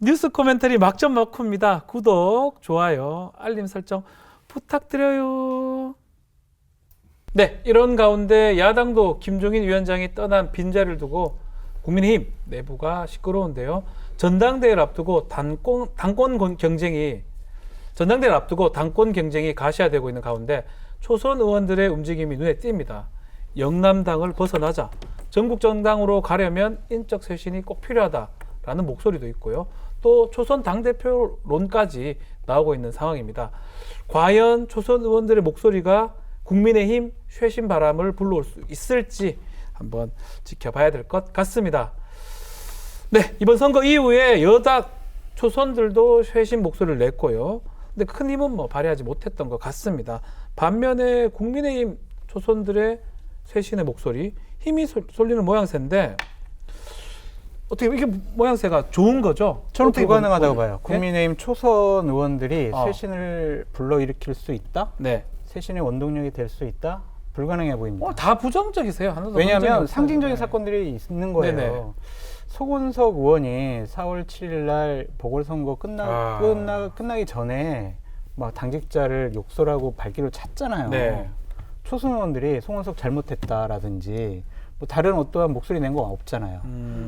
뉴스 코멘터리 막점 막후입니다. 구독, 좋아요, 알림 설정 부탁드려요. 네, 이런 가운데 야당도 김종인 위원장이 떠난 빈자리를 두고 국민의힘 내부가 시끄러운데요. 전당대회를 앞두고 당권 경쟁이 가시화되고 있는 가운데 초선 의원들의 움직임이 눈에 띕니다. 영남당을 벗어나자 전국 정당으로 가려면 인적 쇄신이 꼭 필요하다라는 목소리도 있고요. 또 초선 당대표론까지 나오고 있는 상황입니다. 과연 초선 의원들의 목소리가 국민의힘 쇄신 바람을 불러올 수 있을지 한번 지켜봐야 될 것 같습니다. 네, 이번 선거 이후에 여당 초선들도 쇄신 목소리를 냈고요. 근데 큰 힘은 발휘하지 못했던 것 같습니다. 반면에 국민의힘 초선들의 쇄신의 목소리, 힘이 쏠리는 모양새인데 어떻게 이게 모양새가 좋은 거죠? 저는 불가능하다고 봐요. 네? 국민의힘 초선 의원들이 쇄신을 불러일으킬 수 있다? 네. 쇄신의 원동력이 될 수 있다? 불가능해 보입니다. 다 부정적이세요. 하나도 왜냐하면 부정적이 상징적인 없어요. 사건들이 있는 거예요. 네네. 소곤석 의원이 4월 7일 날 보궐선거 끝나기 전에 막 당직자를 욕설하고 발길을 찼잖아요. 네. 초선 의원들이 송원석 잘못했다라든지 뭐 다른 어떠한 목소리 낸 거 없잖아요.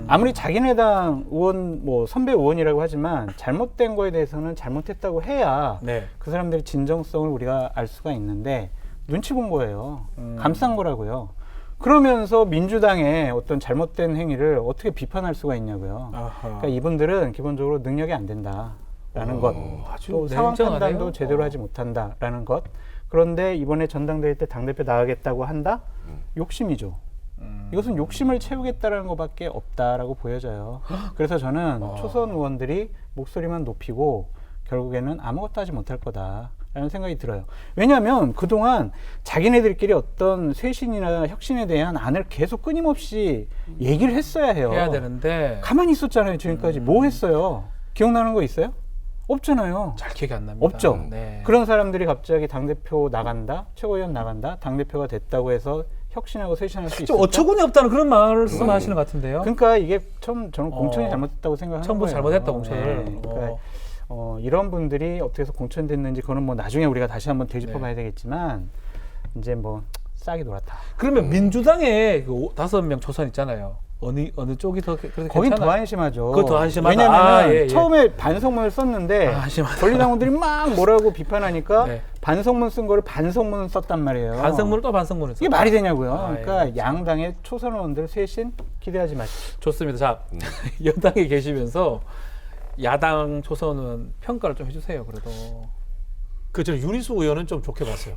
아무리 자기네당 의원 선배 의원이라고 하지만 잘못된 거에 대해서는 잘못했다고 해야 네. 그 사람들의 진정성을 우리가 알 수가 있는데 눈치 본 거예요. 감싼 거라고요. 그러면서 민주당의 어떤 잘못된 행위를 어떻게 비판할 수가 있냐고요. 아하. 그러니까 이분들은 기본적으로 능력이 안 된다라는 것, 아주 또 상황 냉정하네요. 판단도 제대로 하지 못한다라는 것. 그런데 이번에 전당대회 때 당대표 나가겠다고 한다? 욕심이죠. 이것은 욕심을 채우겠다라는 것밖에 없다라고 보여져요. 그래서 저는 초선 의원들이 목소리만 높이고 결국에는 아무것도 하지 못할 거다라는 생각이 들어요. 왜냐하면 그동안 자기네들끼리 어떤 쇄신이나 혁신에 대한 안을 계속 끊임없이 얘기를 했어야 해요. 해야 되는데 가만히 있었잖아요. 지금까지 뭐 했어요? 기억나는 거 있어요? 없잖아요. 잘 기억이 안 납니다. 없죠. 네. 그런 사람들이 갑자기 당대표 나간다, 최고위원 나간다, 당대표가 됐다고 해서 혁신하고 쇄신할 수 좀 있을까? 어처구니 없다는 그런 말씀하시는 것 같은데요. 그러니까 이게 저는 공천이 잘못됐다고 생각하는 처음부터 거예요. 잘못했다, 공천을. 네. 그러니까 이런 분들이 어떻게 해서 공천됐는지 그거는 나중에 우리가 다시 한번 되짚어봐야 되겠지만 이제 싹이 돌았다. 그러면 민주당에 그 5명 초선 있잖아요. 어느 쪽이 더 그래도 거긴 괜찮아요? 더 한심하죠. 그거 더 한심하다. 왜냐하면 예. 처음에 반성문을 썼는데 한심하다. 권리당원들이 막 뭐라고 비판하니까 네. 반성문 쓴 거를 반성문을 썼단 말이에요. 반성문을 또 반성문을 이게 말이 되냐고요. 아, 그러니까 예. 양당의 초선 의원들 쇄신 기대하지 마십시오. 좋습니다. 자, 여당에 계시면서 야당 초선은 평가를 좀 해주세요. 그래도 저는 윤희숙 의원은 좀 좋게 봤어요.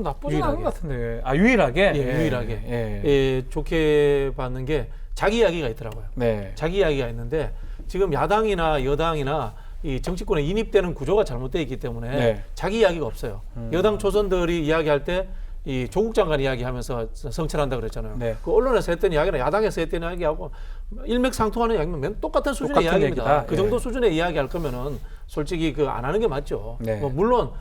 나쁘지 않은 것 같은데. 유일하게? 예, 유일하게. 예, 좋게 봤는 게 자기 이야기가 있더라고요. 네. 자기 이야기가 있는데 지금 야당이나 여당이나 이 정치권에 인입되는 구조가 잘못되어 있기 때문에 네. 자기 이야기가 없어요. 여당 초선들이 이야기할 때 이 조국 장관 이야기하면서 성찰한다 그랬잖아요. 네. 그 언론에서 했던 이야기나 야당에서 했던 이야기하고 일맥상통하는 이야기면 똑같은 수준의 똑같은 이야기입니다. 얘기다. 그 정도 수준의 이야기할 거면은 솔직히 안 하는 게 맞죠. 네. 물론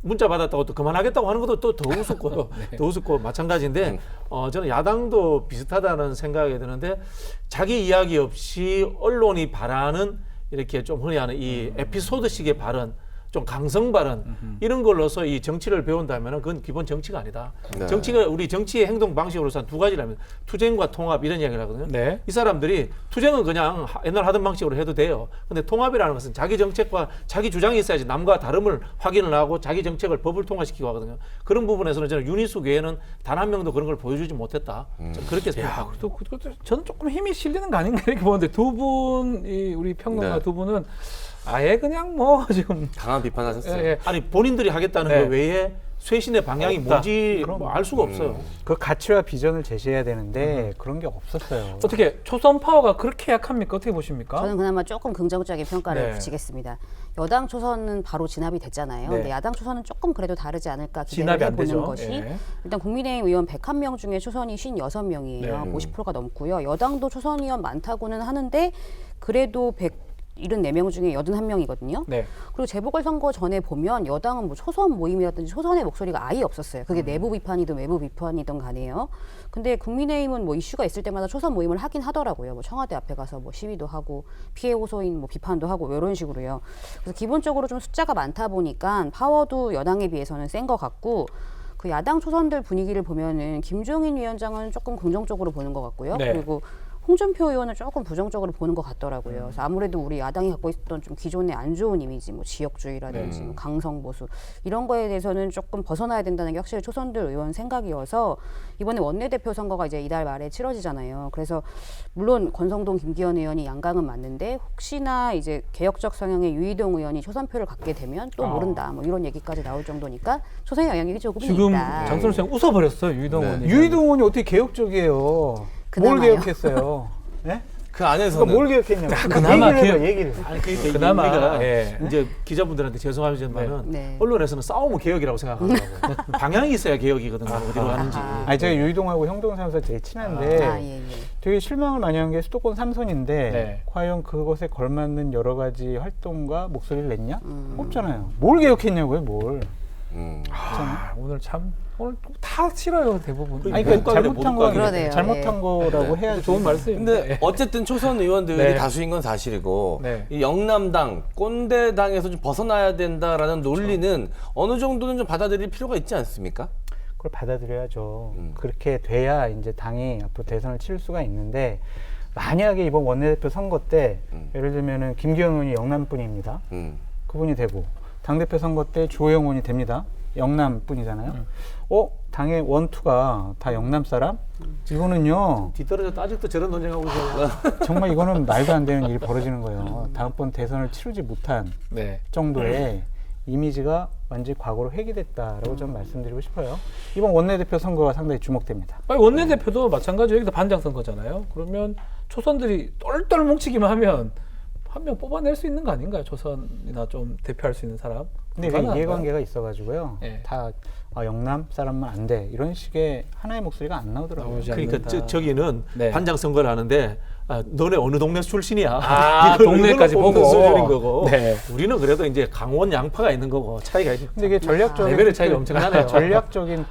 문자 받았다고 또 그만하겠다고 하는 것도 또 더 우습고요. 더 우습고 마찬가지인데 저는 야당도 비슷하다는 생각이 드는데 자기 이야기 없이 언론이 바라는 이렇게 좀 흔히 하는 이 에피소드식의 발언, 좀 강성 발언 이런 걸로서 이 정치를 배운다면 그건 기본 정치가 아니다. 네. 정치가 우리 정치의 행동 방식으로서 한 두 가지라면 투쟁과 통합 이런 이야기를 하거든요. 네. 이 사람들이 투쟁은 그냥 옛날 하던 방식으로 해도 돼요. 근데 통합이라는 것은 자기 정책과 자기 주장이 있어야지 남과 다름을 확인을 하고 자기 정책을 법을 통과시키고 하거든요. 그런 부분에서는 저는 윤희숙 외에는 단 한 명도 그런 걸 보여주지 못했다. 저는 그렇게 생각합니다. 그것도 저는 조금 힘이 실리는 거 아닌가 이렇게 보는데 두 분, 우리 평론가 네. 두 분은 아예 그냥 지금 강한 비판하셨어요. 예. 아니 본인들이 하겠다는 네. 것 외에 쇄신의 방향이 없다. 뭔지 알 수가 없어요. 그 가치와 비전을 제시해야 되는데 그런 게 없었어요. 어떻게 초선 파워가 그렇게 약합니까? 어떻게 보십니까? 저는 그나마 조금 긍정적인 평가를 네. 붙이겠습니다. 여당 초선은 바로 진압이 됐잖아요. 네. 근데 야당 초선은 조금 그래도 다르지 않을까 진압이 기대를 안 해보는 되죠. 것이 예. 일단 국민의힘 의원 101명 중에 초선이 56명이에요. 네. 50%가 넘고요. 여당도 초선 의원 많다고는 하는데 그래도 74명 중에 81명이거든요. 네. 그리고 재보궐선거 전에 보면 여당은 뭐 초선 모임이라든지 초선의 목소리가 아예 없었어요. 그게 내부 비판이든 외부 비판이든 간에요. 근데 국민의힘은 뭐 이슈가 있을 때마다 초선 모임을 하긴 하더라고요. 뭐 청와대 앞에 가서 뭐 시위도 하고 피해 호소인 뭐 비판도 하고 이런 식으로요. 그래서 기본적으로 좀 숫자가 많다 보니까 파워도 여당에 비해서는 센 것 같고 그 야당 초선들 분위기를 보면은 김종인 위원장은 조금 긍정적으로 보는 것 같고요. 네. 그리고 홍준표 의원은 조금 부정적으로 보는 것 같더라고요. 그래서 아무래도 우리 야당이 갖고 있었던 좀 기존의 안 좋은 이미지, 뭐 지역주의라든지 뭐 강성 보수 이런 거에 대해서는 조금 벗어나야 된다는 게 확실히 초선들 의원 생각이어서 이번에 원내대표 선거가 이제 이달 말에 치러지잖아요. 그래서 물론 권성동, 김기현 의원이 양강은 맞는데 혹시나 이제 개혁적 성향의 유이동 의원이 초선표를 갖게 되면 또 모른다. 뭐 이런 얘기까지 나올 정도니까 초선의 영향이 조금 지금 있다. 장선우 씨가 웃어버렸어요. 유이동 네. 의원이. 유이동 의원이 어떻게 개혁적이에요? 뭘 그나마요. 개혁했어요? 예? 그 안에서는 그러니까 뭘 개혁했냐고. 그나마 얘기를 해봐, 개혁- 얘기를. 아니 그러니까 그나마, 우리가 예. 이제 기자분들한테 죄송하지만은 네. 언론에서는 싸움은 개혁이라고 생각하더라고요. 방향이 있어야 개혁이거든요. 어디로 가는지. 아하. 아니 제가 유이동하고 형동 사무소 되게 친한데 아, 예, 예. 되게 실망을 많이 한 게 수도권 3선인데 네. 과연 그것에 걸맞는 여러 가지 활동과 목소리를 냈냐? 없잖아요. 뭘 개혁했냐고요, 뭘. 아, 오늘 참 오늘 다 싫어요 대부분. 아니 그러니까 못가게 잘못한 못가게. 건 그러네요. 잘못한 거라고 해야지. 좋은 말씀인데. 근데 어쨌든 초선 의원들이 네. 다수인 건 사실이고 네. 이 영남당, 꼰대당에서 좀 벗어나야 된다라는 논리는 어느 정도는 좀 받아들일 필요가 있지 않습니까? 그걸 받아들여야죠. 그렇게 돼야 이제 당이 앞으로 대선을 치를 수가 있는데 만약에 이번 원내대표 선거 때 예를 들면은 김기현 의원이 영남뿐입니다. 그분이 되고 당대표 선거 때 주호영 의원이 됩니다. 영남뿐이잖아요. 당의 원투가 다 영남 사람? 이거는요. 뒤떨어져 아직도 저런 논쟁하고 있어요. 정말 이거는 말도 안 되는 일이 벌어지는 거예요. 다음번 대선을 치르지 못한 네. 정도의 이미지가 완전히 과거로 회귀됐다라고 좀 말씀드리고 싶어요. 이번 원내대표 선거가 상당히 주목됩니다. 아니, 원내대표도 마찬가지로 여기도 반장 선거잖아요. 그러면 초선들이 똘똘 뭉치기만 하면 한 명 뽑아낼 수 있는 거 아닌가요? 초선이나 좀 대표할 수 있는 사람. 근데 그 불가능한가요? 이해관계가 있어가지고요. 예. 다 영남 사람만 안 돼. 이런 식의 하나의 목소리가 안 나오더라고요. 나오지 그러니까 않는다. 저기는 네. 반장 선거를 하는데 너네 어느 동네 출신이야? 아, 동네까지 이걸로 뽑는 보고. 수준인 거고. 네. 우리는 그래도 이제 강원 양파가 있는 거고 차이가 있는. 근데 이게 전략적인 레벨의 차이가 엄청나네요. 전략적인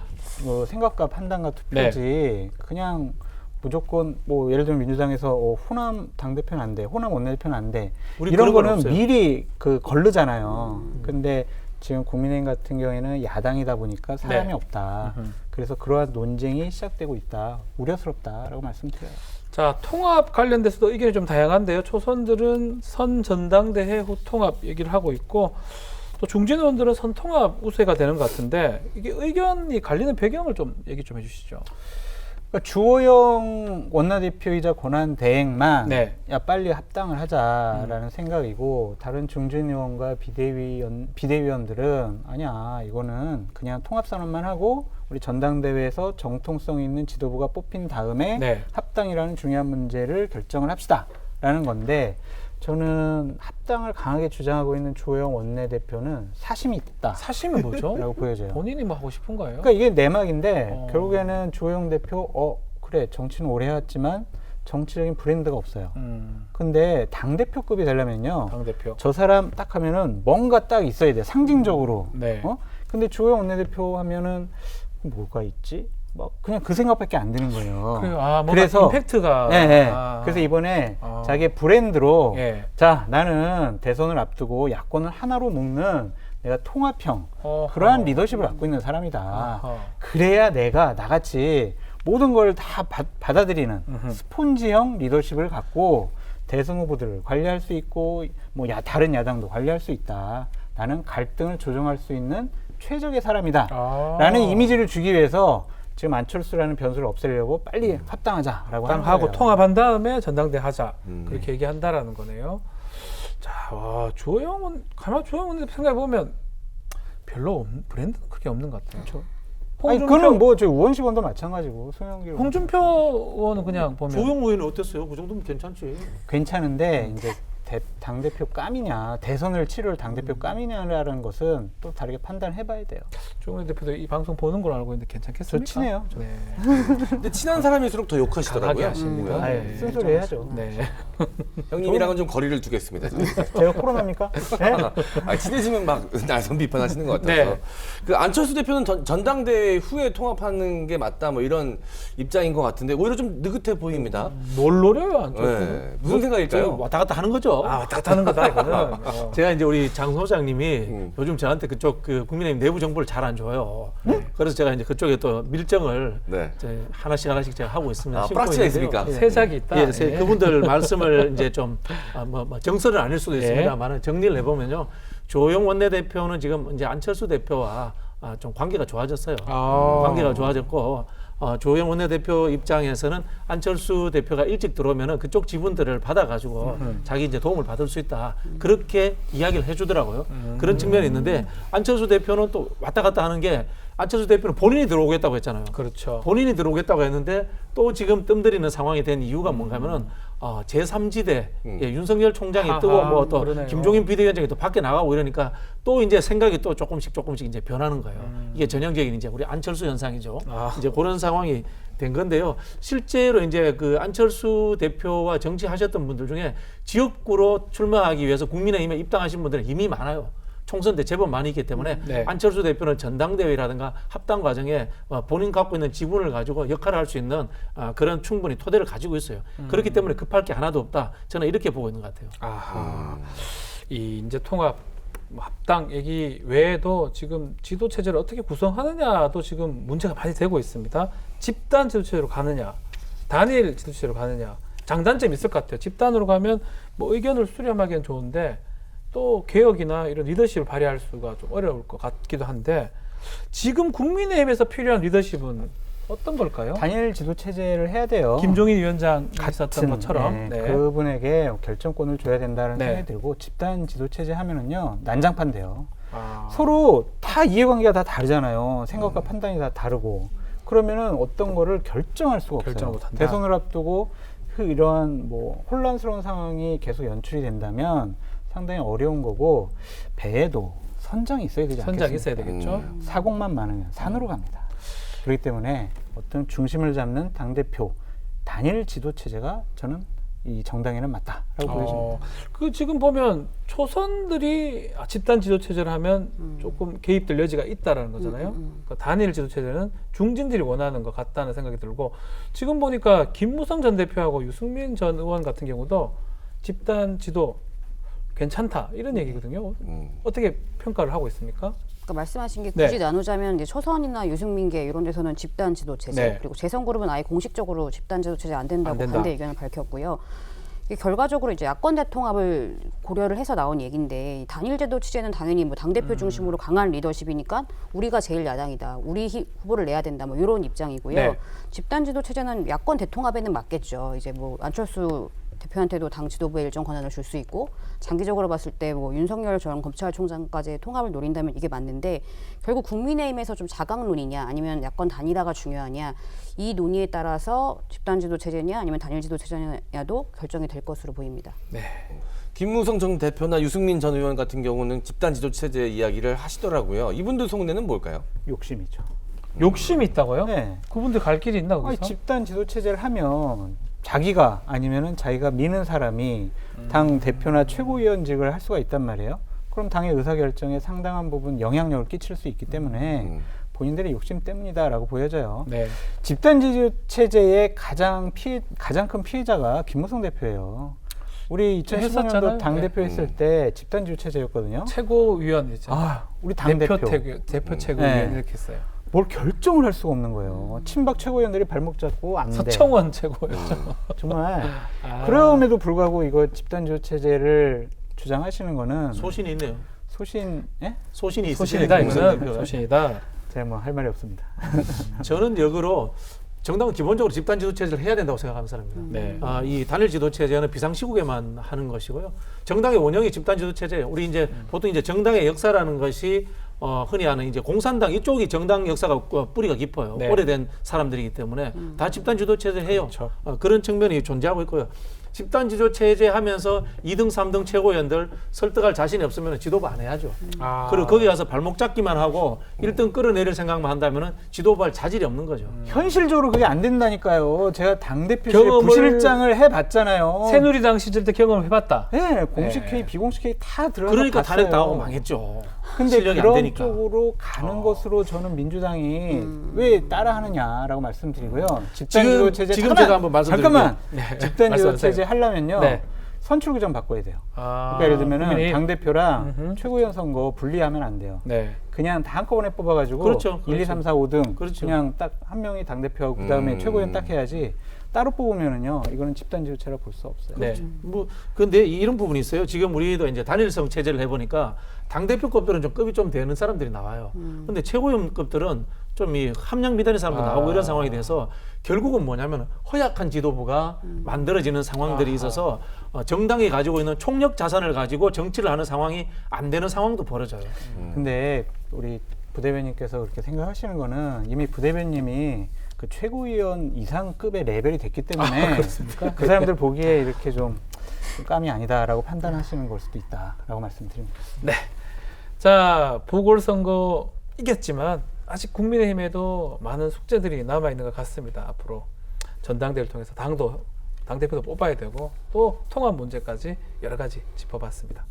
생각과 판단과 투표지 그냥 무조건 뭐 예를 들면 민주당에서 호남 당대표는 안 돼, 호남 원내대표는 안 돼. 우리 이런 그런 건 거는 없어요. 미리 걸르잖아요. 근데 지금 국민의힘 같은 경우에는 야당이다 보니까 사람이 네. 없다. 그래서 그러한 논쟁이 시작되고 있다. 우려스럽다라고 말씀드려요. 자, 통합 관련돼서도 의견이 좀 다양한데요. 초선들은 선 전당대회 후 통합 얘기를 하고 있고 또 중진 의원들은 선 통합 우세가 되는 것 같은데 이게 의견이 갈리는 배경을 좀 얘기 좀 해주시죠. 그러니까 주호영 원내대표이자 권한 대행만 네. 야 빨리 합당을 하자라는 생각이고 다른 중진 의원과 비대위원들은 아니야 이거는 그냥 통합 선언만 하고 우리 전당대회에서 정통성 있는 지도부가 뽑힌 다음에 네. 합당이라는 중요한 문제를 결정을 합시다라는 건데 저는 합당을 강하게 주장하고 있는 주호영 원내대표는 사심이 있다. 사심은 뭐죠? 라고 보여져요. 본인이 뭐 하고 싶은 거예요? 그러니까 이게 내막인데 어. 결국에는 주호영 대표 그래 정치는 오래 해왔지만 정치적인 브랜드가 없어요. 근데 당대표급이 되려면요. 당대표. 저 사람 딱 하면은 뭔가 딱 있어야 돼. 상징적으로. 네. 근데 주호영 원내대표 하면은 뭐가 있지? 막 그냥 그 생각밖에 안 드는 거예요. 그래요. 아, 뭔가 그래서 임팩트가. 예, 예. 아. 그래서 이번에 아. 자기의 브랜드로 예. 자 나는 대선을 앞두고 야권을 하나로 묶는 내가 통합형 어허. 그러한 리더십을 갖고 있는 사람이다. 아하. 그래야 내가 나같이 모든 걸 다 받아들이는 스폰지형 리더십을 갖고 대선 후보들을 관리할 수 있고 뭐 다른 야당도 관리할 수 있다. 나는 갈등을 조정할 수 있는 최적의 사람이다. 아. 라는 이미지를 주기 위해서 지금 안철수라는 변수를 없애려고 빨리 합당하자라고 하는 하고 거예요. 통합한 다음에 전당대 하자 그렇게 얘기한다라는 거네요. 자, 와, 주호영은 가만 주호영은 생각해 보면 별로 브랜드는 크게 없는 것 같아요. 아니 그거는 뭐 저 우원식 의원도 마찬가지고 송영길 홍준표 의원은 그냥 보면 조영 의원은 어땠어요? 그 정도면 괜찮지. 괜찮은데 이제 당대표 깜이냐, 대선을 치를 당대표 깜이냐라는 것은 또 다르게 판단해봐야 돼요. 조은희 대표도 이 방송 보는 걸로 알고 있는데 괜찮겠습니까? 저 친해요. 네. 근데 친한 사람일수록 더 강하게 욕하시더라고요. 하십니다. 아, 네. 쓴소리 해야죠. 네. 형님이랑은 좀 거리를 두겠습니다. 제가 코로나입니까? 네? 아, 친해지면 막 날선 비판하시는 것 같아서. 네. 그 안철수 대표는 전당대회 후에 통합하는 게 맞다 뭐 이런 입장인 것 같은데 오히려 좀 느긋해 보입니다. 뭘 노려요, 안철수? 네. 무슨 생각일까요? 왔다 갔다 하는 거죠. 아, 왔다 갔다 하는 거다, 이거는. 제가 이제 우리 장 소장님이 요즘 저한테 그쪽 그 국민의힘 내부 정보를 잘 안 줘요. 그래서 제가 이제 그쪽에 또 밀정을 네. 이제 하나씩 제가 하고 있습니다. 아, 심고 프락치가 있는데요. 있습니까? 세작이 있다. 예, 예. 그분들 말씀을 이제 좀 뭐 정설은 아닐 수도 있습니다만 정리를 해보면요. 조영 원내대표는 지금 이제 안철수 대표와 좀 관계가 좋아졌어요. 관계가 좋아졌고 조영 원내대표 입장에서는 안철수 대표가 일찍 들어오면은 그쪽 지분들을 받아가지고 자기 이제 도움을 받을 수 있다. 그렇게 이야기를 해주더라고요. 그런 측면이 있는데 안철수 대표는 또 왔다 갔다 하는 게 안철수 대표는 본인이 들어오겠다고 했잖아요. 그렇죠. 본인이 들어오겠다고 했는데 또 지금 뜸들이는 상황이 된 이유가 뭔가면은 제3지대 윤석열 총장이 하하, 뜨고 뭐 또 그러네요. 김종인 비대위원장이 또 밖에 나가고 이러니까 또 이제 생각이 또 조금씩 이제 변하는 거예요. 이게 전형적인 이제 우리 안철수 현상이죠. 이제 그런 상황이 된 건데요. 실제로 이제 그 안철수 대표와 정치하셨던 분들 중에 지역구로 출마하기 위해서 국민의힘에 입당하신 분들은 이미 많아요. 총선 때 제법 많이 있기 때문에 네. 안철수 대표는 전당대회라든가 합당 과정에 본인 갖고 있는 지분을 가지고 역할을 할 수 있는 그런 충분히 토대를 가지고 있어요. 그렇기 때문에 급할 게 하나도 없다. 저는 이렇게 보고 있는 것 같아요. 아하. 이 이제 통합 합당 얘기 외에도 지금 지도 체제를 어떻게 구성하느냐도 지금 문제가 많이 되고 있습니다. 집단 지도 체제로 가느냐, 단일 지도 체제로 가느냐, 장단점이 있을 것 같아요. 집단으로 가면 뭐 의견을 수렴하기는 좋은데 또 개혁이나 이런 리더십을 발휘할 수가 좀 어려울 것 같기도 한데 지금 국민의힘에서 필요한 리더십은 어떤 걸까요? 단일 지도 체제를 해야 돼요. 김종인 위원장이 있었던 같은, 것처럼 네, 그분에게 결정권을 줘야 된다는 네. 생각이 들고 집단 지도 체제 하면은요 난장판 돼요. 아, 서로 다 이해관계가 다 다르잖아요. 생각과 판단이 다 다르고 그러면은 어떤 거를 결정할 수가 결정을 없어요. 못한다. 대선을 앞두고 이러한 뭐 혼란스러운 상황이 계속 연출이 된다면 상당히 어려운 거고 배에도 선장이 있어야 되지 않겠습니까? 선장이 있어야 되겠죠. 사공만 많으면 산으로 갑니다. 그렇기 때문에 어떤 중심을 잡는 당대표 단일 지도 체제가 저는 이 정당에는 맞다라고 보여집니다. 그 지금 보면 초선들이 집단 지도 체제를 하면 조금 개입될 여지가 있다라는 거잖아요. 그러니까 단일 지도 체제는 중진들이 원하는 것 같다는 생각이 들고 지금 보니까 김무성 전 대표하고 유승민 전 의원 같은 경우도 집단 지도 괜찮다 이런 얘기거든요. 어떻게 평가를 하고 있습니까? 그러니까 말씀하신 게 네. 굳이 나누자면 이제 초선이나 유승민계 이런 데서는 집단 지도 체제 네. 그리고 재선그룹은 아예 공식적으로 집단 지도 체제 안 된다고 안 된다. 반대 의견을 밝혔고요. 이게 결과적으로 이제 야권 대통합을 고려를 해서 나온 얘기인데 이 단일 제도 체제는 당연히 뭐 당 대표 중심으로 강한 리더십이니까 우리가 제일 야당이다, 우리 후보를 내야 된다, 뭐 이런 입장이고요. 네. 집단 지도 체제는 야권 대통합에는 맞겠죠. 이제 뭐 안철수 대표한테도 당 지도부의 일정 권한을 줄 수 있고 장기적으로 봤을 때 뭐 윤석열 전 검찰총장까지의 통합을 노린다면 이게 맞는데 결국 국민의힘에서 좀 자강론이냐 아니면 야권 단일화가 중요하냐 이 논의에 따라서 집단지도 체제냐 아니면 단일지도 체제냐도 결정이 될 것으로 보입니다. 네. 김무성 전 대표나 유승민 전 의원 같은 경우는 집단 지도 체제 이야기를 하시더라고요. 이분들 속내는 뭘까요? 욕심이죠. 욕심이 있다고요? 네. 그분들 갈 길이 있나 아니, 거기서? 집단 지도 체제를 하면 자기가 아니면은 자기가 미는 사람이 당 대표나 최고위원직을 할 수가 있단 말이에요. 그럼 당의 의사결정에 상당한 부분 영향력을 끼칠 수 있기 때문에 본인들의 욕심 때문이다라고 보여져요. 네. 집단 지도 체제의 가장 큰 피해자가 김무성 대표예요. 우리 2015년도 했었잖아요. 당 대표 했을 때 집단 지도 체제였거든요. 최고위원 있잖아요. 아, 우리 당 대표 대표 최고위원 네. 이렇게 했어요. 뭘 결정을 할 수가 없는 거예요. 친박 최고위원들이 발목 잡고 안 돼. 서청원 최고위원. 정말 아. 그럼에도 불구하고 이거 집단지도 체제를 주장하시는 거는 소신이 있네요. 예? 소신이 소신이다 있으시네요, 김무성 이거는 대표가. 소신이다. 제가 뭐 할 말이 없습니다. 저는 역으로 정당은 기본적으로 집단 지도 체제를 해야 된다고 생각하는 사람입니다. 네. 이 단일 지도 체제는 비상시국에만 하는 것이고요. 정당의 원형이 집단 지도 체제예요. 우리 이제 보통 이제 정당의 역사라는 것이 흔히 하는 이제 공산당 이쪽이 정당 역사가 뿌리가 깊어요. 네. 오래된 사람들이기 때문에 다 집단 지도 체제를 해요. 그렇죠. 그런 측면이 존재하고 있고요. 집단 지도 체제 하면서 2등, 3등 최고위원들 설득할 자신이 없으면 지도부 안 해야죠. 아. 그리고 거기 가서 발목 잡기만 하고 1등 끌어내릴 생각만 한다면 지도부 할 자질이 없는 거죠. 현실적으로 그게 안 된다니까요. 제가 당대표실 경험을- 부실장을 해봤잖아요. 새누리당 시절 때 경험을 해봤다. 네, 공식 회의, 비공식 회의 다 들어가서 그러니까 봤어요. 탄핵 당하고 망했죠. 근데 실력이 안 그런 되니까. 쪽으로 가는 것으로 저는 민주당이 왜 따라하느냐라고 말씀드리고요. 지금- 집단지도 체제 지금 잠깐만! 제가 한번 말씀드릴게요. 잠깐만. 네. 집단지도 말씀하세요. 체제 하려면요. 네. 선출 규정 바꿔야 돼요. 아, 그러니까 예를 들면은 국민의힘. 당 대표랑 음흠. 최고위원 선거 분리하면 안 돼요. 네. 그냥 다 한꺼번에 뽑아가지고 그렇죠, 1, 2, 3, 4, 5등 그렇죠. 그냥 딱 한 명이 당 대표하고 그다음에 최고위원 딱 해야지. 따로 뽑으면은요, 이거는 집단지도체라 볼 수 없어요. 네. 뭐 근데 이런 부분이 있어요. 지금 우리도 이제 단일성 체제를 해보니까 당 대표급들은 좀 급이 좀 되는 사람들이 나와요. 근데 최고위원급들은 좀 이 함량 미달의 사람도 나오고 이런 상황이 돼서 결국은 뭐냐면 허약한 지도부가 만들어지는 상황들이 있어서 정당이 가지고 있는 총력 자산을 가지고 정치를 하는 상황이 안 되는 상황도 벌어져요. 근데 우리 부대변인께서 그렇게 생각하시는 거는 이미 부대변님이 그 최고위원 이상급의 레벨이 됐기 때문에 그 사람들 보기에 이렇게 좀 감이 아니다라고 판단하시는 걸 수도 있다라고 말씀드립니다. 네. 자, 보궐선거 이겼지만 아직 국민의힘에도 많은 숙제들이 남아 있는 것 같습니다. 앞으로 전당대회를 통해서 당대표도 뽑아야 되고 또 통합 문제까지 여러 가지 짚어봤습니다.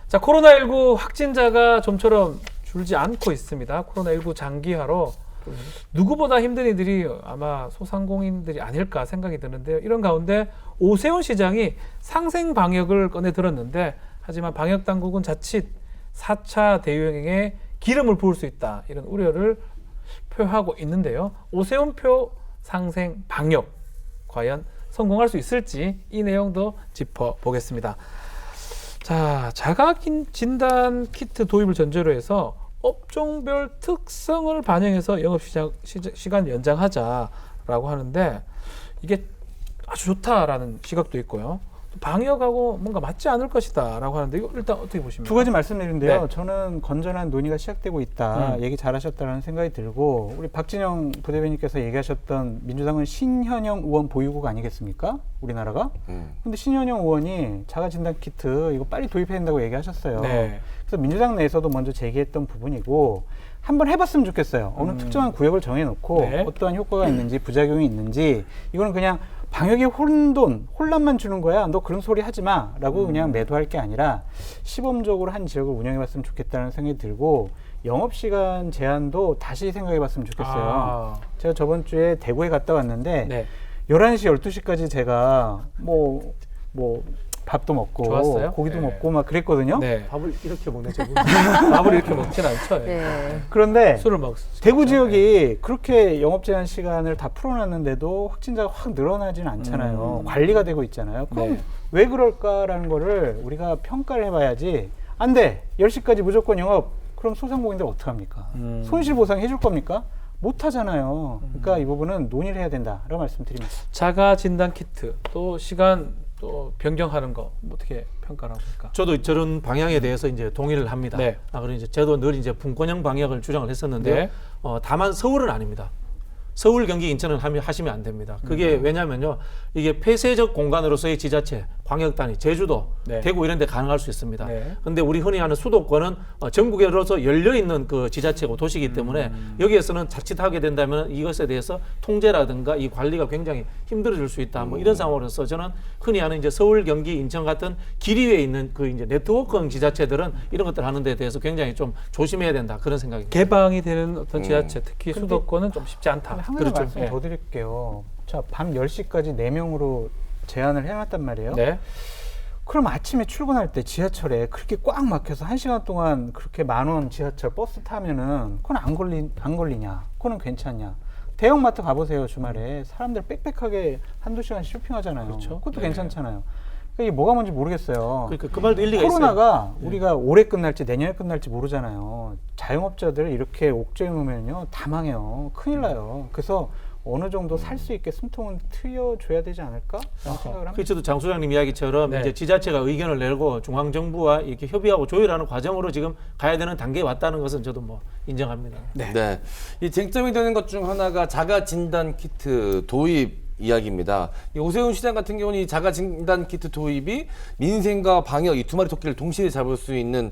자, 코로나19 확진자가 좀처럼 줄지 않고 있습니다. 코로나19 장기화로 누구보다 힘든 이들이 아마 소상공인들이 아닐까 생각이 드는데요. 이런 가운데 오세훈 시장이 상생 방역을 꺼내 들었는데 하지만 방역 당국은 자칫 4차 대유행에 기름을 부을 수 있다 이런 우려를 표하고 있는데요. 오세훈 표 상생 방역 과연 성공할 수 있을지 이 내용도 짚어보겠습니다. 자, 자가 진단 키트 도입을 전제로 해서 업종별 특성을 반영해서 영업 시간 연장하자라고 하는데 이게 아주 좋다라는 시각도 있고요. 방역하고 뭔가 맞지 않을 것이다라고 하는데 이거 일단 어떻게 보십니까? 두 가지 말씀드리는데요. 네. 저는 건전한 논의가 시작되고 있다. 얘기 잘하셨다는 생각이 들고 우리 박진영 부대변인께서 얘기하셨던 민주당은 신현영 의원 보유국 아니겠습니까? 우리나라가. 근데 신현영 의원이 자가진단 키트 이거 빨리 도입해야 된다고 얘기하셨어요. 네. 그래서 민주당 내에서도 먼저 제기했던 부분이고 한번 해봤으면 좋겠어요. 어느 특정한 구역을 정해놓고 네. 어떠한 효과가 있는지 부작용이 있는지 이거는 그냥 방역에 혼란만 주는 거야. 너 그런 소리 하지 마. 라고 그냥 매도할 게 아니라 시범적으로 한 지역을 운영해봤으면 좋겠다는 생각이 들고 영업시간 제한도 다시 생각해봤으면 좋겠어요. 아, 제가 저번 주에 대구에 갔다 왔는데 네. 11시, 12시까지 제가 뭐 밥도 먹고 좋았어요? 고기도 네. 먹고 막 그랬거든요. 네. 밥을 이렇게 먹네 저분. 밥을 이렇게 먹진 않죠. 네. 그런데 술을 먹. 대구 지역이 그렇게 영업 제한 시간을 다 풀어놨는데도 확진자가 확 늘어나지는 않잖아요. 관리가 되고 있잖아요. 그럼 네. 왜 그럴까라는 거를 우리가 평가를 해봐야지. 안 돼. 10시까지 무조건 영업. 그럼 소상공인들 어떡합니까? 손실보상 해줄 겁니까? 못 하잖아요. 그러니까 이 부분은 논의를 해야 된다라고 말씀드립니다. 자가 진단 키트 또 시간 또 변경하는 거 어떻게 평가를 합니까? 저도 저런 방향에 대해서 이제 동의를 합니다. 네. 그리고 이제 저도 늘 이제 분권형 방역을 주장을 했었는데요. 네. 다만 서울은 아닙니다. 서울, 경기, 인천은 하시면 안 됩니다. 그게 왜냐면요, 이게 폐쇄적 공간으로서의 지자체, 광역단위, 제주도, 네. 대구 이런 데 가능할 수 있습니다. 네. 근데 우리 흔히 하는 수도권은 전국으로서 열려있는 그 지자체고 도시이기 때문에 여기에서는 자칫하게 된다면 이것에 대해서 통제라든가 이 관리가 굉장히 힘들어질 수 있다. 뭐 이런 상황으로서 저는 흔히 하는 이제 서울, 경기, 인천 같은 길 위에 있는 그 이제 네트워크형 지자체들은 이런 것들 하는 데 대해서 굉장히 좀 조심해야 된다. 그런 생각입니다. 개방이 되는 어떤 지자체, 특히 수도권은 좀 쉽지 않다. 한 가지 그렇죠. 말씀 예. 더 드릴게요. 자, 밤 10시까지 4명으로 제한을 해놨단 말이에요. 네. 그럼 아침에 출근할 때 지하철에 그렇게 꽉 막혀서 1시간 동안 그렇게 10,000원 지하철 버스 타면은 그건 안 걸리냐? 그거는 괜찮냐? 대형마트 가보세요, 주말에. 사람들 빽빽하게 한두 시간씩 쇼핑하잖아요. 그렇죠. 그것도 네. 괜찮잖아요. 그러니까 이게 뭐가 뭔지 모르겠어요. 그러니까 그 말도 일리가 있어요. 코로나가 우리가 올해 끝날지 내년에 끝날지 모르잖아요. 자영업자들 이렇게 옥죄어 놓으면요, 다 망해요. 큰일 나요. 그래서 어느 정도 살 수 있게 숨통은 트여줘야 되지 않을까? 라는 생각을 합니다. 그렇죠. 장 소장님 이야기처럼 네. 이제 지자체가 의견을 내고 중앙 정부와 이렇게 협의하고 조율하는 과정으로 지금 가야 되는 단계에 왔다는 것은 저도 뭐 인정합니다. 네. 이 쟁점이 되는 것 중 하나가 자가 진단 키트 도입 이야기입니다. 이 오세훈 시장 같은 경우는 이 자가 진단 키트 도입이 민생과 방역 이 두 마리 토끼를 동시에 잡을 수 있는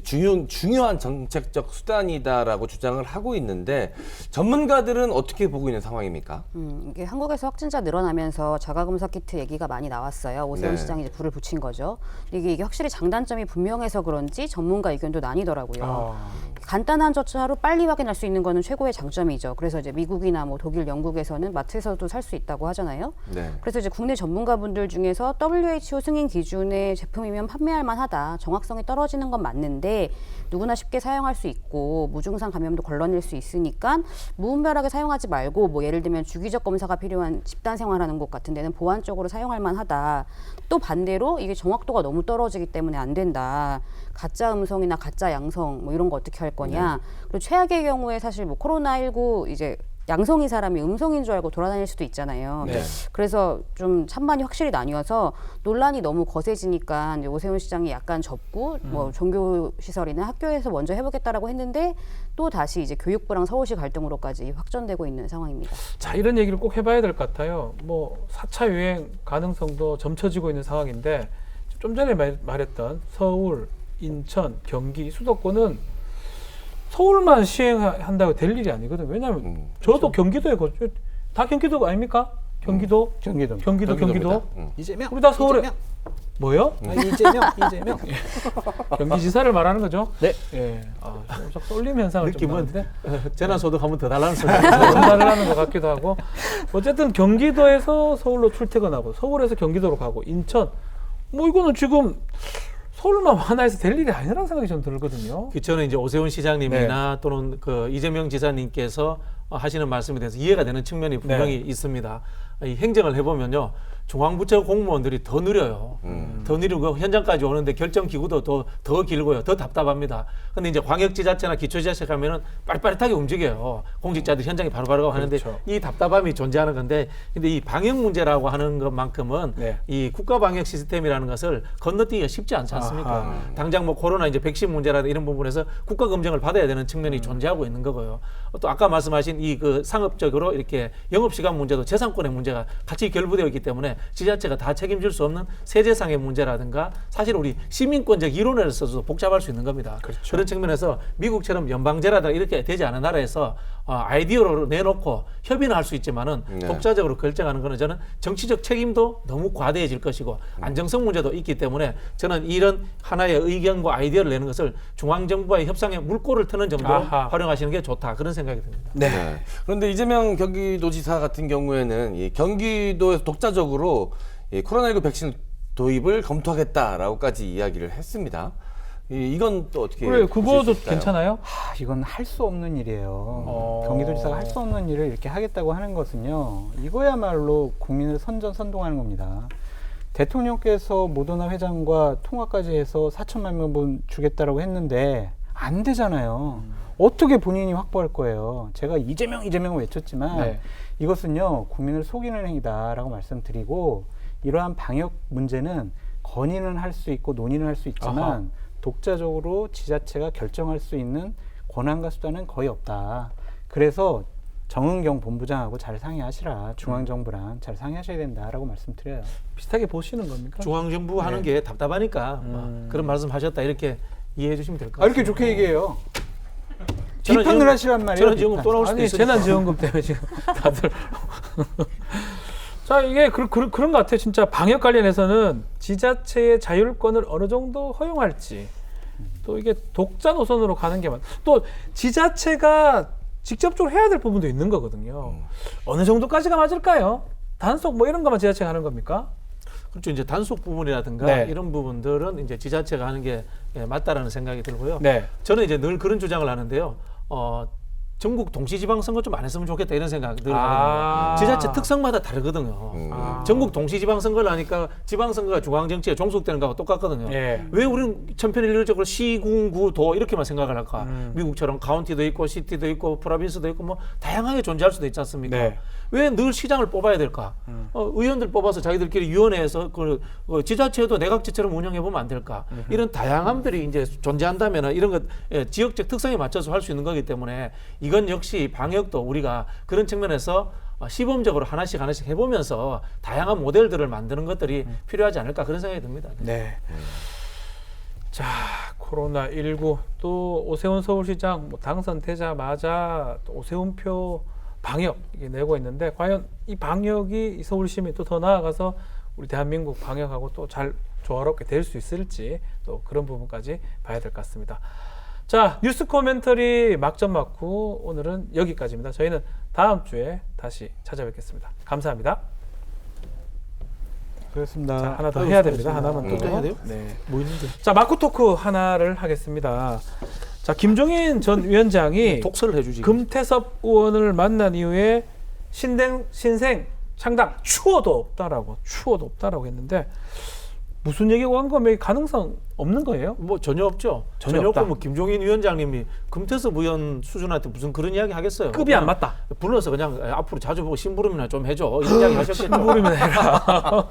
중요한 정책적 수단이다라고 주장을 하고 있는데 전문가들은 어떻게 보고 있는 상황입니까? 이게 한국에서 확진자 늘어나면서 자가검사 키트 얘기가 많이 나왔어요. 오세훈 네. 시장이 이제 불을 붙인 거죠. 근데 이게 확실히 장단점이 분명해서 그런지 전문가 의견도 나뉘더라고요. 간단한 절차로 빨리 확인할 수 있는 거는 최고의 장점이죠. 그래서 이제 미국이나 뭐 독일, 영국에서는 마트에서도 살 수 있다고 하잖아요. 네. 그래서 이제 국내 전문가분들 중에서 WHO 승인 기준의 제품이면 판매할 만하다. 정확성이 떨어지는 건 맞는데 누구나 쉽게 사용할 수 있고 무증상 감염도 걸러낼 수 있으니까 무분별하게 사용하지 말고 뭐 예를 들면 주기적 검사가 필요한 집단 생활하는 곳 같은 데는 보안적으로 사용할 만하다. 또 반대로 이게 정확도가 너무 떨어지기 때문에 안 된다. 가짜 음성이나 가짜 양성 뭐 이런 거 어떻게 할 거냐. 그리고 최악의 경우에 사실 뭐 코로나19 이제 양성인 사람이 음성인 줄 알고 돌아다닐 수도 있잖아요. 네. 그래서 좀 찬반이 확실히 나뉘어서 논란이 너무 거세지니까 이제 오세훈 시장이 약간 접고 뭐 종교 시설이나 학교에서 먼저 해보겠다라고 했는데 또 다시 이제 교육부랑 서울시 갈등으로까지 확전되고 있는 상황입니다. 자, 이런 얘기를 꼭 해봐야 될 것 같아요. 뭐 4차 유행 가능성도 점쳐지고 있는 상황인데 좀 전에 말했던 서울, 인천, 경기, 수도권은 서울만 시행한다고 될 일이 아니거든요. 왜냐하면 저도 경기도에 다 경기도 아닙니까? 경기도, 경기도. 이재명. 우리 다 서울에 이재명. 뭐요? 이재명. 경기지사를 말하는 거죠? 네. 예. 좀 쏠림 현상을 좀 느낌은 나는데 재난소득 한번 더 달라는 소리. 전달을 하는 것 같기도 하고 어쨌든 경기도에서 서울로 출퇴근하고 서울에서 경기도로 가고 인천 뭐 이거는 지금 서울만 하나에서 될 일이 아니라는 생각이 좀 들거든요. 저는 이제 오세훈 시장님이나 또는 그 이재명 지사님께서 하시는 말씀에 대해서 이해가 되는 측면이 분명히 있습니다. 이 행정을 해보면요. 중앙부처 공무원들이 더 느려요. 더 느리고 현장까지 오는데 결정 기구도 더 길고요. 더 답답합니다. 근데 이제 광역지자체나 기초지자체 가면은 빠릿빠릿하게 움직여요. 공직자들 현장에 바로바로 하는데 그렇죠. 이 답답함이 존재하는 건데 근데 이 방역 문제라고 하는 것만큼은 이 국가 방역 시스템이라는 것을 건너뛰기가 쉽지 않지 않습니까? 아하. 당장 뭐 코로나 이제 백신 문제라든 이런 부분에서 국가 검증을 받아야 되는 측면이 존재하고 있는 거고요. 또 아까 말씀하신 이 그 상업적으로 이렇게 영업시간 문제도 재산권의 문제가 같이 결부되어 있기 때문에 지자체가 다 책임질 수 없는 세제상의 문제라든가 사실 우리 시민권적 이론을 써서 복잡할 수 있는 겁니다. 그렇죠. 그런 측면에서 미국처럼 연방제라든가 이렇게 되지 않은 나라에서 아이디어로 내놓고 협의는 할 수 있지만은 독자적으로 결정하는 거는 저는 정치적 책임도 너무 과대해질 것이고 안정성 문제도 있기 때문에 저는 이런 하나의 의견과 아이디어를 내는 것을 중앙정부와의 협상에 물꼬를 트는 정도로 활용하시는 게 좋다 그런 생각이 듭니다. 네. 그런데 이재명 경기도지사 같은 경우에는 이 경기도에서 독자적으로 이 코로나19 백신 도입을 검토하겠다라고까지 이야기를 했습니다. 이건 또 어떻게 그래, 보실 그거도 수 있을까요? 괜찮아요? 이건 할 수 없는 일이에요. 경기도지사가 할 수 없는 일을 이렇게 하겠다고 하는 것은요. 이거야말로 국민을 선전선동하는 겁니다. 대통령께서 모더나 회장과 통화까지 해서 4천만 명분 주겠다라고 했는데 안 되잖아요. 어떻게 본인이 확보할 거예요? 제가 이재명을 외쳤지만 이것은요. 국민을 속이는 행위다라고 말씀드리고 이러한 방역 문제는 건의는 할 수 있고 논의는 할 수 있지만 독자적으로 지자체가 결정할 수 있는 권한과 수단은 거의 없다. 그래서 정은경 본부장하고 잘 상의하시라. 중앙정부랑 잘 상의하셔야 된다라고 말씀드려요. 비슷하게 보시는 겁니까? 중앙정부 하는 게 답답하니까 그런 말씀하셨다 이렇게 이해해 주시면 될 것 같습니다. 이렇게 좋게 얘기해요. 저는 비판을 지금- 하시란 말이에요. 저는 지금 또 나올 수도 아니 있으니까. 재난지원금 때문에 지금 다들 자 이게 그런 것 같아요. 진짜 방역 관련해서는 지자체의 자율권을 어느 정도 허용할지 또 이게 독자 노선으로 가는 게 또 지자체가 직접적으로 해야 될 부분도 있는 거거든요. 어느 정도까지가 맞을까요? 단속 뭐 이런 것만 지자체가 하는 겁니까? 그렇죠. 이제 단속 부분이라든가 네. 이런 부분들은 이제 지자체가 하는 게 맞다라는 생각이 들고요. 네. 저는 이제 늘 그런 주장을 하는데요. 전국 동시지방선거 좀 안 했으면 좋겠다 이런 생각이 늘 하거든요. 지자체 특성마다 다르거든요. 전국 동시지방선거를 하니까 지방선거가 중앙정치에 종속되는 거하고 똑같거든요. 예. 왜 우리는 천편일률적으로 시, 군, 구, 도 이렇게만 생각을 할까? 미국처럼 카운티도 있고 시티도 있고 프로빈스도 있고 뭐 다양하게 존재할 수도 있지 않습니까? 네. 왜 늘 시장을 뽑아야 될까? 의원들 뽑아서 자기들끼리 위원회에서 지자체도 내각제처럼 운영해보면 안 될까? 이런 다양함들이 이제 존재한다면 이런 것 지역적 특성에 맞춰서 할 수 있는 거기 때문에 이건 역시 방역도 우리가 그런 측면에서 시범적으로 하나씩 해보면서 다양한 모델들을 만드는 것들이 필요하지 않을까 그런 생각이 듭니다. 네. 자, 코로나19 또 오세훈 서울시장 뭐 당선되자마자 또 오세훈표 방역 이게 내고 있는데 과연 이 방역이 이 서울시민 또 더 나아가서 우리 대한민국 방역하고 또 잘 조화롭게 될 수 있을지 또 그런 부분까지 봐야 될 것 같습니다. 자, 뉴스 코멘터리 막전 막후 오늘은 여기까지입니다. 저희는 다음 주에 다시 찾아뵙겠습니다. 감사합니다. 그렇습니다. 자, 하나 더 해야 됩니다. 하나만 또 또 해야 돼요? 네. 뭐 있는데? 자, 마크 토크 하나를 하겠습니다. 자, 김종인 전 위원장이 독서를 해주지. 금태섭 의원을 만난 이후에 신생 창당 추호도 없다라고 했는데 무슨 얘기가 한 거면 가능성 없는 거예요? 뭐 전혀 없죠. 전혀 없다. 없고 뭐 김종인 위원장님이 금태섭 의원 수준한테 무슨 그런 이야기 하겠어요. 급이 안 맞다. 불러서 그냥 앞으로 자주 보고 심부름이나 좀 해줘 이런 이야기 하셨겠죠. 심부름이나 해라.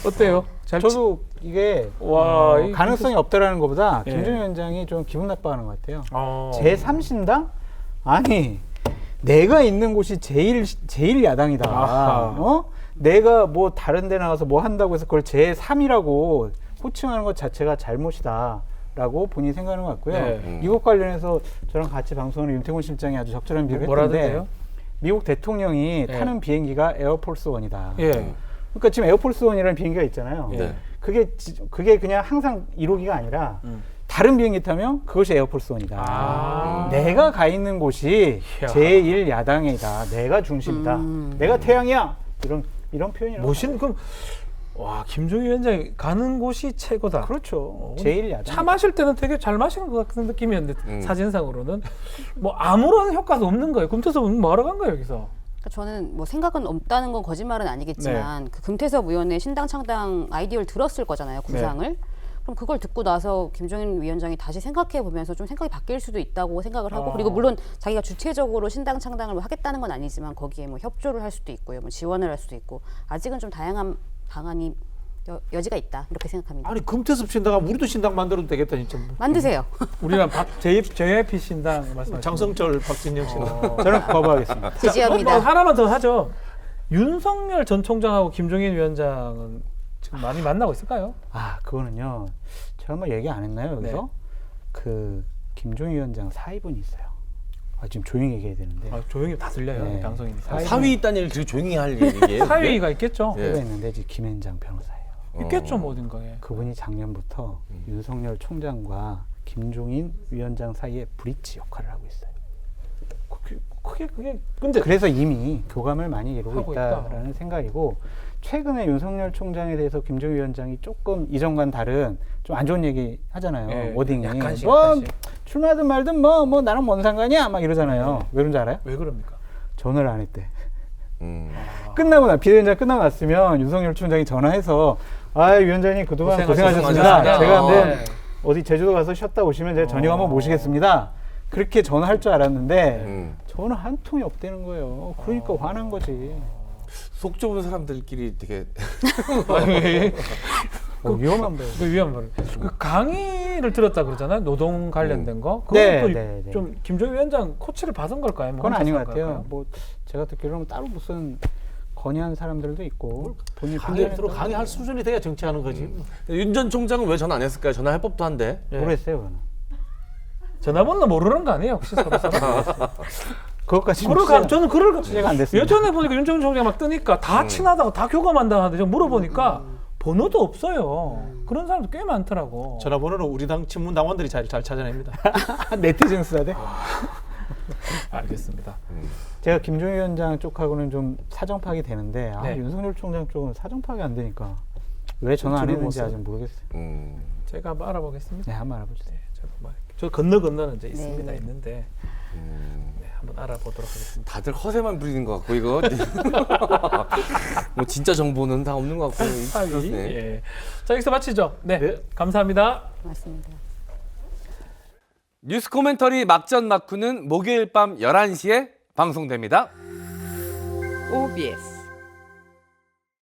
어때요? 저도 이게 와, 이 가능성이 없다라는 것보다 예. 김종인 위원장이 좀 기분 나빠하는 것 같아요. 어. 제3신당? 아니 내가 있는 곳이 제일 야당이다. 아하. 어? 내가 뭐 다른 데 나가서 뭐 한다고 해서 그걸 제3이라고 호칭하는 것 자체가 잘못이다라고 본인이 생각하는 것 같고요. 네. 이것 관련해서 저랑 같이 방송하는 윤태곤 실장이 아주 적절한 비유를 했는데 뭐라던데요? 미국 대통령이 네. 타는 비행기가 에어포스 원이다. 예. 그러니까 지금 에어포스 원이라는 비행기가 있잖아요. 예. 그게 그냥 항상 1호기가 아니라 다른 비행기 타면 그것이 에어포스 원이다. 아. 내가 가 있는 곳이 이야. 제1 야당이다. 내가 중심이다. 내가 태양이야. 이런 표현이라고. 모신 그럼 와, 김종인 위원장이 가는 곳이 최고다. 그렇죠. 제1 야당. 차 마실 때는 되게 잘 마시는 것 같은 느낌이었는데 사진상으로는 뭐 아무런 효과도 없는 거예요. 금태섭은 뭐하러 간 거예요 여기서? 그러니까 저는 뭐 생각은 없다는 건 거짓말은 아니겠지만 그 금태섭 의원의 신당 창당 아이디어를 들었을 거잖아요, 구상을. 그럼 그걸 듣고 나서 김종인 위원장이 다시 생각해 보면서 좀 생각이 바뀔 수도 있다고 생각을 하고 그리고 물론 자기가 주체적으로 신당 창당을 뭐 하겠다는 건 아니지만 거기에 뭐 협조를 할 수도 있고요, 뭐 지원을 할 수도 있고 아직은 좀 다양한 방안이 여지가 있다 이렇게 생각합니다. 아니 금태섭 신당하면 우리도 신당 만들어도 되겠다 진짜. 만드세요. 우리랑 JYP 신당 말씀하시는 장성철, 박진영 신당. 저는 거부하겠습니다. 지지합니다. 하나만 더 하죠. 윤석열 전 총장하고 김종인 위원장은 지금 많이 만나고 있을까요? 아, 그거는요. 제가 한번 얘기 안 했나요, 여기서? 네. 그 김종인 위원장 사위분이 있어요. 아, 지금 조용히 얘기해야 되는데. 아, 조용히 다 들려요. 네. 방송이니까. 사위 있다는 얘기를 되게 조용히 할 얘기예요. 사위가 있겠죠. 예. 사위가 있는데 지금 김앤장 변호사예요. 있겠죠, 뭐 어딘가에. 그분이 작년부터 윤석열 총장과 김종인 위원장 사이에 브릿지 역할을 하고 있어요. 그게 근데 그래서 이미 교감을 많이 이루고 하고 있다라는 생각이고 최근에 윤석열 총장에 대해서 김종인 위원장이 조금 이전과는 다른 좀 안 좋은 얘기 하잖아요. 예, 워딩이 약간씩, 뭐 약간씩. 출마하든 말든 뭐 나랑 뭔 상관이야 막 이러잖아요. 왜 그런지 알아요? 왜 그럽니까? 전화를 안 했대. 음. 비대위원장 끝나고 났으면 윤석열 총장이 전화해서 아 위원장님 그동안 고생하셨습니다. 고생하셨습니다. 제가 한번 네. 어디 제주도 가서 쉬었다 오시면 제가 저녁 한번 모시겠습니다. 그렇게 전화할 줄 알았는데 전화 한 통이 없다는 거예요. 그러니까 화난 거지. 속 좁은 사람들끼리 되게 위험한 거예요. 그 위험한 말. 그 강의를 들었다 그러잖아요. 노동 관련된 거. 네, 그것도 네, 네. 좀 김종인 위원장 코치를 받은 걸까요? 뭐 그건 아닌 것 혼자서 같아요. 할까요? 뭐 제가 듣기로는 따로 무슨 건의한 사람들도 있고 본인 강의로 강의할 수준이 돼야 정치하는 거지. 윤 전 총장은 왜 전화 안 했을까요? 전화할 법도 한데. 모르겠어요. 그거는. 전화번호 모르는 거 아니에요? 혹시 서로 서로? 그것까지 저는 그럴 취재가 안 됐습니다. 예전에 보니까 윤 전 총장 막 뜨니까 다 친하다고 다 교감한다 하는데 제가 물어보니까 번호도 없어요. 그런 사람도 꽤 많더라고. 전화번호는 우리 당 친문 당원들이 잘 찾아냅니다. 네티즌스한테. 알겠습니다. 제가 김종인 위원장 쪽하고는 좀 사정 파악이 되는데 네. 윤석열 총장 쪽은 사정 파악이 안 되니까 왜 전화 안 했는지 아직 모르겠어요. 제가 한번 알아보겠습니다. 네, 한번 알아보세요. 저 건너는 이제 있습니다. 네. 있는데 네, 한번 알아보도록 하겠습니다. 다들 허세만 부리는 것 같고 이거 뭐 진짜 정보는 다 없는 것 같고 그렇네. 예. 자, 여기서 마치죠. 네. 감사합니다. 맞습니다. 뉴스 코멘터리 막전 막후는 목요일 밤 11시에 방송됩니다. OBS